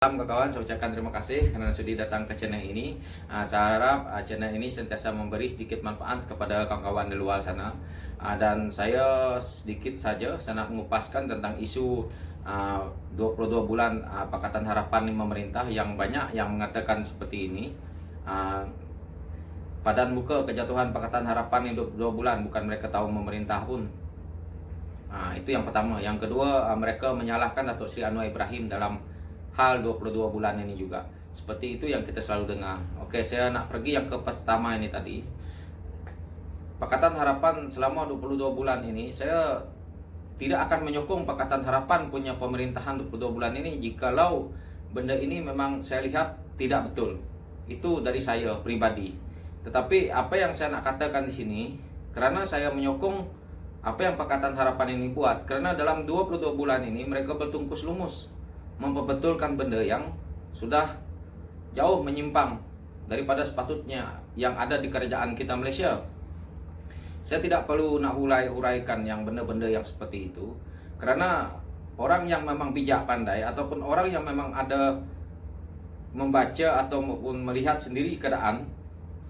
Salam kawan, saya ucapkan terima kasih karena sudah datang ke channel ini. Saya harap channel ini sentiasa memberi sedikit manfaat kepada kawan-kawan di luar sana. Dan saya sedikit saja saya nak mengupaskan tentang isu 22 bulan Pakatan Harapan pemerintah yang banyak yang mengatakan seperti ini. Padan muka kejatuhan Pakatan Harapan 22 bulan, bukan mereka tahu memerintah pun. Itu yang pertama. Yang kedua, mereka menyalahkan Datuk Seri Anwar Ibrahim dalam hal 22 bulan ini juga. Seperti itu yang kita selalu dengar. Oke, saya nak pergi yang ke pertama ini tadi. Pakatan Harapan selama 22 bulan ini, saya tidak akan menyokong Pakatan Harapan punya pemerintahan 22 bulan ini jikalau benda ini memang saya lihat tidak betul. Itu dari saya pribadi. Tetapi apa yang saya nak katakan di sini, karena saya menyokong apa yang Pakatan Harapan ini buat, karena dalam 22 bulan ini mereka bertungkus lumus memperbetulkan benda yang sudah jauh menyimpang daripada sepatutnya yang ada di kerajaan kita Malaysia. Saya tidak perlu nak uraikan yang benda-benda yang seperti itu, karena orang yang memang bijak pandai ataupun orang yang memang ada membaca ataupun melihat sendiri keadaan,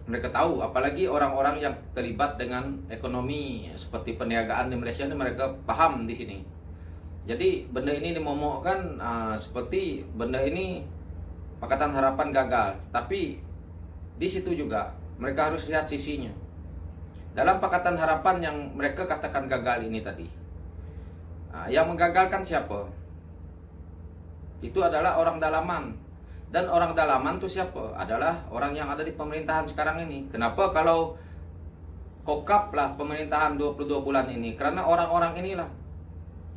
mereka tahu. Apalagi orang-orang yang terlibat dengan ekonomi seperti perniagaan di Malaysia ini, mereka paham di sini. Jadi benda ini dimomokkan seperti benda ini Pakatan Harapan gagal. Tapi di situ juga mereka harus lihat sisinya. Dalam Pakatan Harapan yang mereka katakan gagal ini tadi, yang menggagalkan siapa? Itu adalah orang dalaman. Dan orang dalaman itu siapa? Adalah orang yang ada di pemerintahan sekarang ini. Kenapa kalau kokap lah pemerintahan 22 bulan ini? Karena orang-orang inilah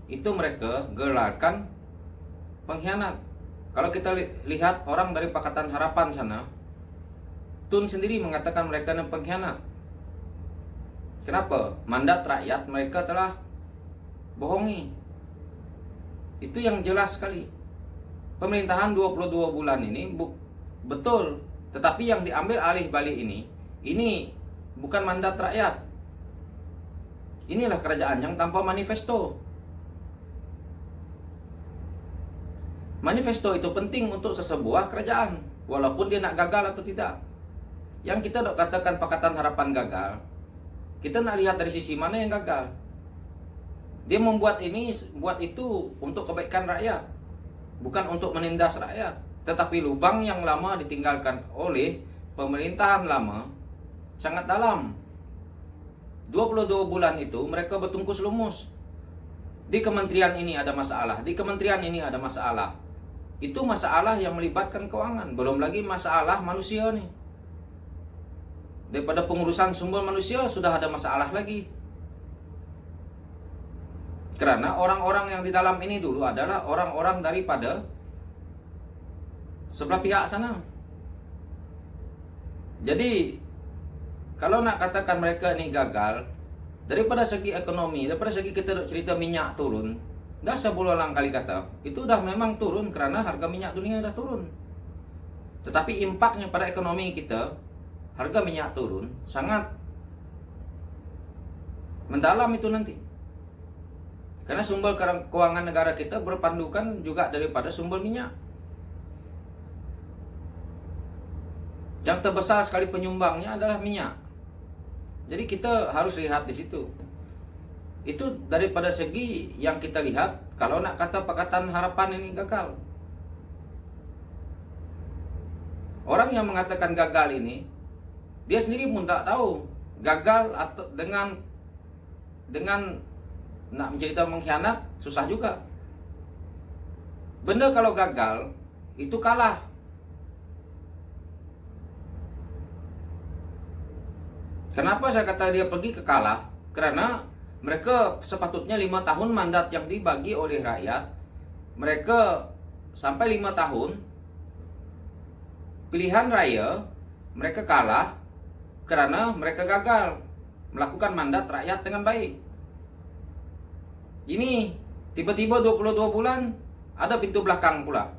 itu mereka gelarkan pengkhianat. Kalau kita lihat orang dari Pakatan Harapan sana, Tun sendiri mengatakan mereka adalah pengkhianat. Kenapa? Mandat rakyat mereka telah bohongi. Itu yang jelas sekali. Pemerintahan 22 bulan ini betul, tetapi yang diambil alih balik ini bukan mandat rakyat. Inilah kerajaan yang tanpa manifesto. Manifesto itu penting untuk sesebuah kerajaan, walaupun dia nak gagal atau tidak. Yang kita nak katakan Pakatan Harapan gagal, kita nak lihat dari sisi mana yang gagal. Dia membuat buat itu untuk kebaikan rakyat, bukan untuk menindas rakyat. Tetapi lubang yang lama ditinggalkan oleh pemerintahan lama sangat dalam. 22 bulan itu mereka bertungkus lumus. Di kementerian ini ada masalah, di kementerian ini ada masalah. Itu masalah yang melibatkan keuangan, belum lagi masalah manusia nih. Daripada pengurusan sumber manusia sudah ada masalah lagi. Karena orang-orang yang di dalam ini dulu adalah orang-orang daripada sebelah pihak sana. Jadi kalau nak katakan mereka ini gagal, daripada segi ekonomi, daripada segi kita cerita minyak turun, dah sebulan kali kata, itu dah memang turun karena harga minyak dunia dah turun. Tetapi impaknya pada ekonomi kita, harga minyak turun sangat mendalam itu nanti. Karena sumber keuangan negara kita berpandukan juga daripada sumber minyak. Yang terbesar sekali penyumbangnya adalah minyak. Jadi kita harus lihat di situ. Itu daripada segi yang kita lihat, kalau nak kata Pakatan Harapan ini gagal. Orang yang mengatakan gagal ini, dia sendiri pun tak tahu gagal atau dengan nak mencerita mengkhianat susah juga. Benda kalau gagal itu kalah. Kenapa saya kata dia pergi ke kalah? Karena mereka sepatutnya 5 tahun mandat yang dibagi oleh rakyat. Mereka sampai 5 tahun pilihan raya mereka kalah karena mereka gagal melakukan mandat rakyat dengan baik. Ini tiba-tiba 22 bulan ada pintu belakang pula.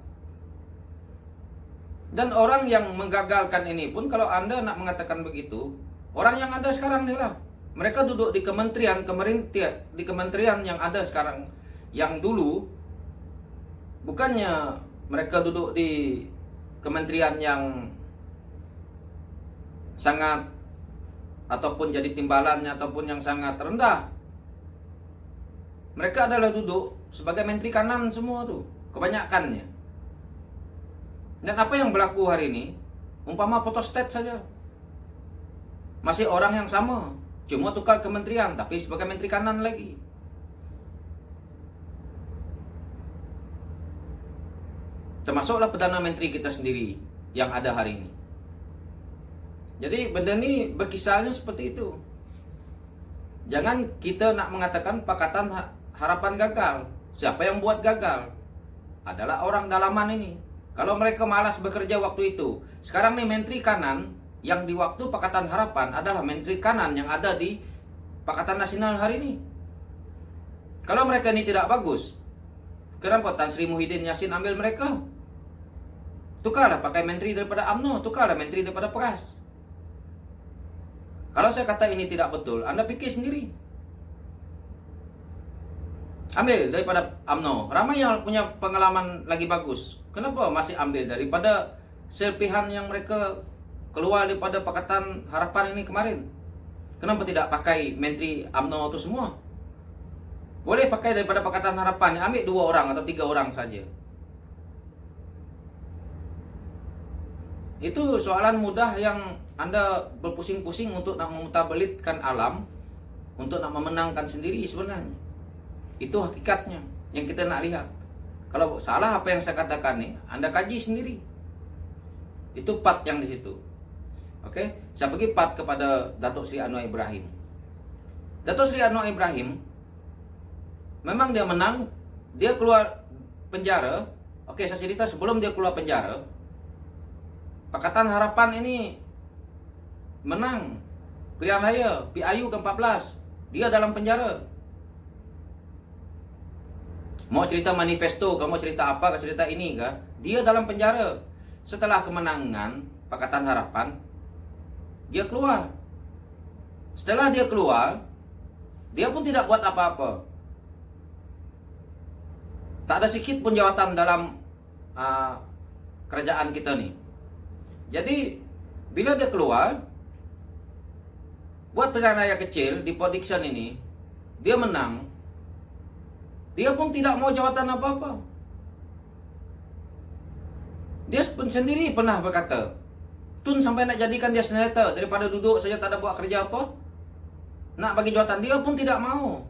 Dan orang yang menggagalkan ini pun, kalau Anda nak mengatakan begitu, orang yang ada sekarang ni lah. Mereka duduk di kementerian yang ada sekarang, yang dulu bukannya mereka duduk di kementerian yang sangat ataupun jadi timbalannya ataupun yang sangat rendah. Mereka adalah duduk sebagai menteri kanan semua tuh, kebanyakannya. Dan apa yang berlaku hari ini, umpama photostat saja. Masih orang yang sama, cuma tukar kementerian, tapi sebagai menteri kanan lagi. Termasuklah Perdana Menteri kita sendiri yang ada hari ini. Jadi benda ini berkisahnya seperti itu. Jangan kita nak mengatakan Pakatan Harapan gagal. Siapa yang buat gagal? Adalah orang dalaman ini. Kalau mereka malas bekerja waktu itu. Sekarang nih menteri kanan yang di waktu Pakatan Harapan adalah menteri kanan yang ada di Pakatan Nasional hari ini. Kalau mereka ini tidak bagus, kenapa Tan Sri Muhyiddin Yassin ambil mereka? Tukarlah pakai menteri daripada UMNO, tukarlah menteri daripada Peras. Kalau saya kata ini tidak betul, Anda pikir sendiri. Ambil daripada UMNO. Ramai yang punya pengalaman lagi bagus. Kenapa masih ambil daripada serpihan yang mereka keluar daripada Pakatan Harapan ini kemarin? Kenapa tidak pakai menteri UMNO itu semua? Boleh pakai daripada Pakatan Harapan, ambil 2 orang atau 3 orang saja. Itu soalan mudah yang Anda berpusing-pusing untuk nak memutabelitkan alam, untuk nak memenangkan sendiri sebenarnya. Itu hakikatnya yang kita nak lihat. Kalau salah apa yang saya katakan nih, Anda kaji sendiri. Itu part yang di situ. Oke, saya pergi part kepada Datuk Seri Anwar Ibrahim. Datuk Seri Anwar Ibrahim memang dia menang, dia keluar penjara. Oke, saya cerita sebelum dia keluar penjara, Pakatan Harapan ini menang pilihan raya PIU ke-14. Dia dalam penjara. Mau cerita manifesto, kamu cerita apa, cerita ini kah? Dia dalam penjara. Setelah kemenangan Pakatan Harapan, dia keluar. Setelah dia keluar, dia pun tidak buat apa-apa. Tak ada sedikit pun jawatan dalam kerajaan kita nih. Jadi bila dia keluar, buat pilihan raya kecil di Port Dickson ini, dia menang. Dia pun tidak mau jawatan apa-apa. Dia pun sendiri pernah berkata, Tun sampai nak jadikan dia senator daripada duduk saja tak ada buat kerja apa. Nak bagi jawatan, dia pun tidak mau.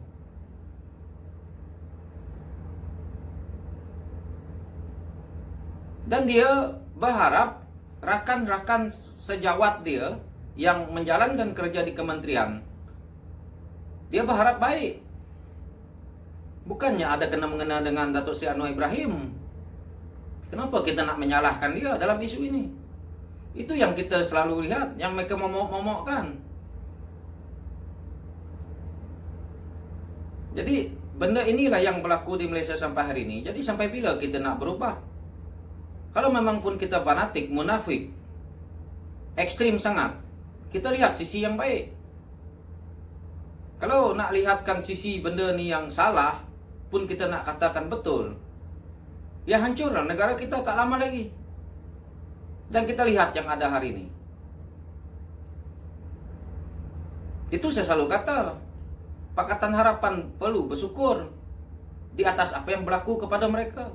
Dan dia berharap rakan-rakan sejawat dia yang menjalankan kerja di kementerian, dia berharap baik. Bukannya ada kena-mengena dengan Datuk Seri Anwar Ibrahim. Kenapa kita nak menyalahkan dia dalam isu ini? Itu yang kita selalu lihat, yang mereka momok-momokkan. Jadi benda inilah yang berlaku di Malaysia sampai hari ini. Jadi sampai bila kita nak berubah? Kalau memang pun kita fanatik, munafik, ekstrim sangat, kita lihat sisi yang baik. Kalau nak lihatkan sisi benda ni yang salah, pun kita nak katakan betul, ya hancurlah negara kita tak lama lagi. Dan kita lihat yang ada hari ini. Itu saya selalu kata, Pakatan Harapan perlu bersyukur di atas apa yang berlaku kepada mereka.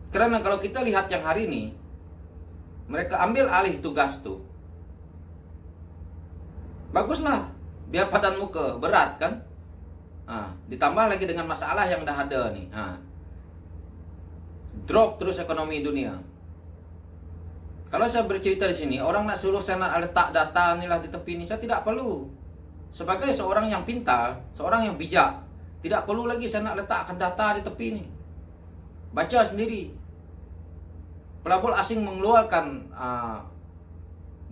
Karena kalau kita lihat yang hari ini, mereka ambil alih tugas tuh, baguslah, biar padan muka, berat kan? Ditambah lagi dengan masalah yang dah ada nih. Drop terus ekonomi dunia. Kalau saya bercerita di sini, orang nak suruh saya nak letak data ni lah di tepi ni, saya tidak perlu. Sebagai seorang yang pintar, seorang yang bijak, tidak perlu lagi saya nak letakkan data di tepi ni. Baca sendiri. Pelabur asing mengeluarkan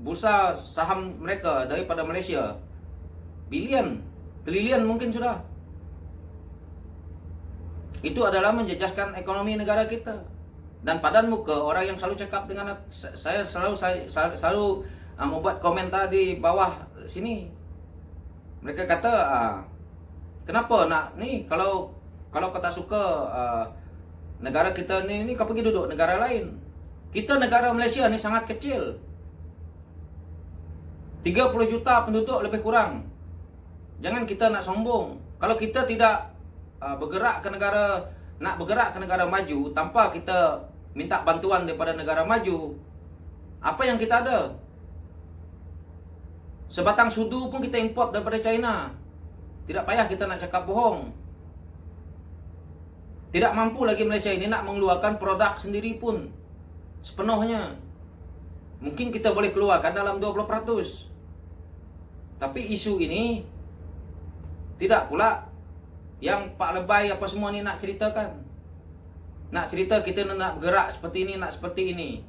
bursa saham mereka daripada Malaysia, bilion, triliun mungkin sudah. Itu adalah menjejaskan ekonomi negara kita. Dan padan muka orang yang selalu cakap dengan saya selalu membuat komentar di bawah sini. Mereka kata, kenapa nak ni, kalau kau tak suka Negara kita ini kau pergi duduk negara lain. Kita negara Malaysia ini sangat kecil. 30 juta penduduk lebih kurang. Jangan kita nak sombong. Kalau kita tidak bergerak ke negara maju tanpa kita minta bantuan daripada negara maju, apa yang kita ada? Sebatang sudu pun kita import daripada China. Tidak payah kita nak cakap bohong. Tidak mampu lagi Malaysia ini nak mengeluarkan produk sendiri pun sepenuhnya. Mungkin kita boleh keluarkan dalam 20%. Tapi isu ini tidak pula yang Pak Lebay apa semua ni nak ceritakan. Nak cerita kita nak bergerak seperti ini, nak seperti ini.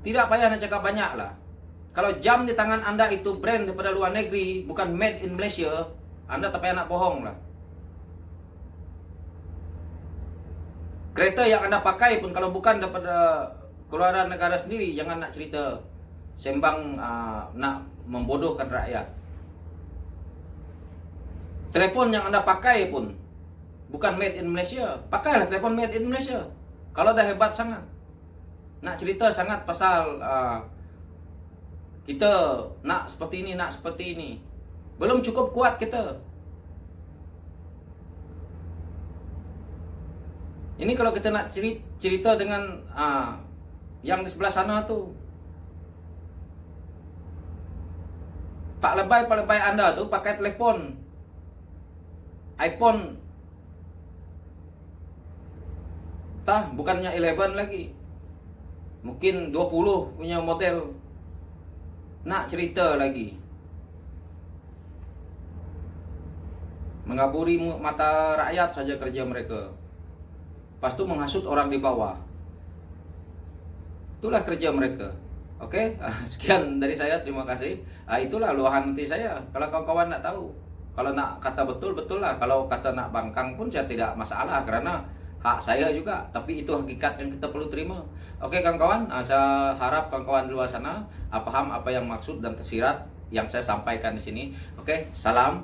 Tidak payah nak cakap banyak lah. Kalau jam di tangan anda itu brand daripada luar negeri, bukan made in Malaysia, anda tak payah nak bohong lah. Kereta yang anda pakai pun kalau bukan daripada keluaran negara sendiri, jangan nak cerita sembang nak membodohkan rakyat. Telefon yang anda pakai pun bukan made in Malaysia. Pakailah telefon made in Malaysia. Kalau dah hebat sangat, nak cerita sangat pasal kita nak seperti ini, nak seperti ini, belum cukup kuat kita. Ini kalau kita nak cerita dengan yang di sebelah sana tu, Pak Lebay anda tu pakai telefon iPhone bukannya 11 lagi, mungkin 20 punya model. Nak cerita lagi, mengaburi mata rakyat saja kerja mereka. Lepas tu menghasut orang di bawah. Itulah kerja mereka. Oke, sekian dari saya, terima kasih. Itulah luahan hati saya. Kalau kawan-kawan nak tahu, kalau nak kata betul lah. Kalau kata nak bangkang pun saya tidak masalah, karena hak saya juga. Tapi itu hakikat yang kita perlu terima. Oke kawan-kawan, saya harap kawan-kawan di luar sana paham apa yang maksud dan tersirat yang saya sampaikan di sini. Oke, salam.